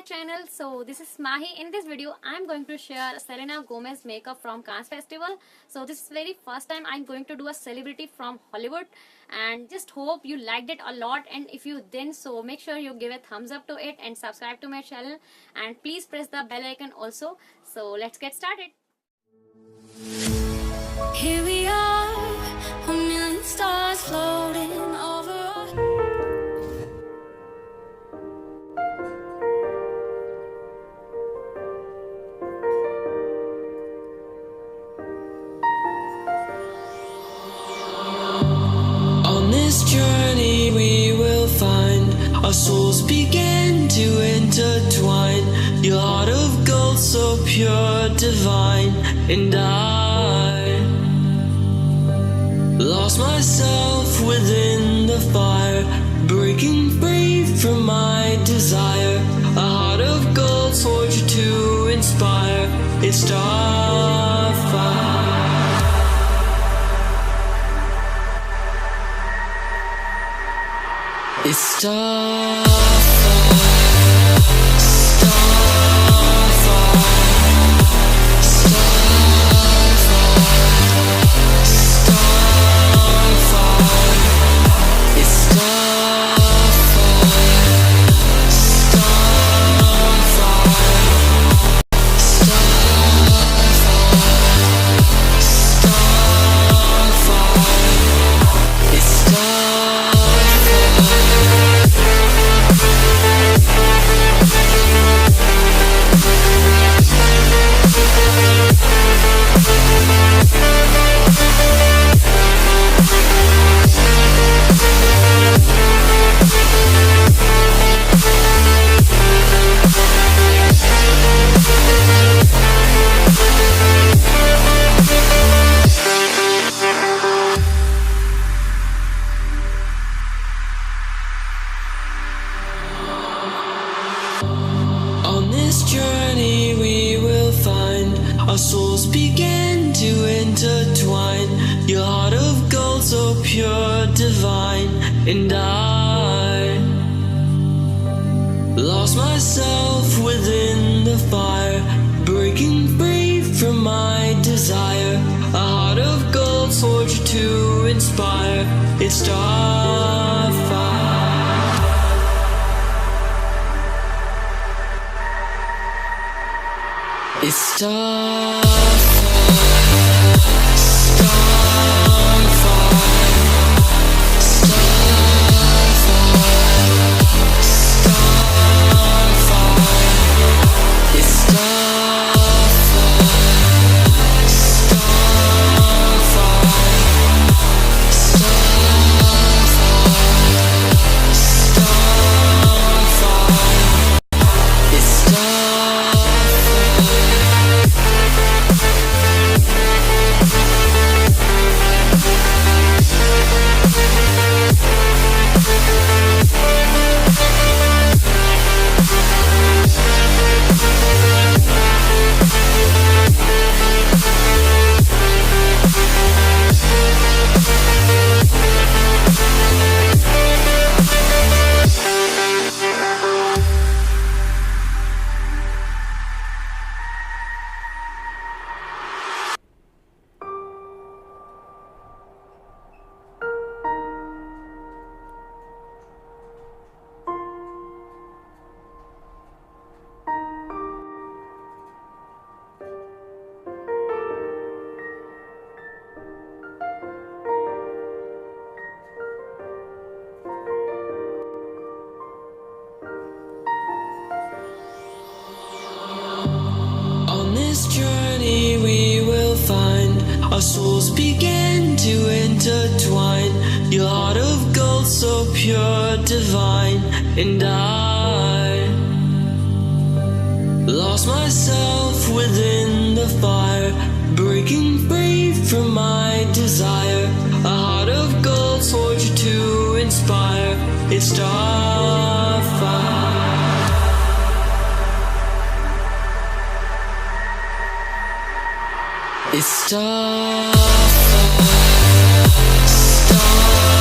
my channel. So this is Mahi. In this video I'm going to share Selena Gomez makeup from Cannes Festival. So this is very first time I'm going to do a celebrity from Hollywood, and just hope you liked it a lot, and if you didn't, so make sure you give a thumbs up to it and subscribe to my channel, and please press the bell icon also. So let's get started. Here we are, a million stars floating over us. On this journey we will find our souls begin to intertwine. Your heart of gold, so pure, divine, and I lost myself within the fire, breaking free from my desire. A heart of gold, forged to inspire. It's starfire. It's starfire. Journey we will find our souls begin to intertwine. Your heart of gold, so pure, divine, and I lost myself within the fire, breaking free from my desire. A heart of gold, forged to inspire. It's starfire. It's starfire, starfire, starfire, it's starfire, journey we will find our souls begin to intertwine. Your heart of gold, so pure, divine, and I lost myself within the fire, breaking free from my desire. A heart of gold, forged to inspire. It's starfire. It's starfire, starfire.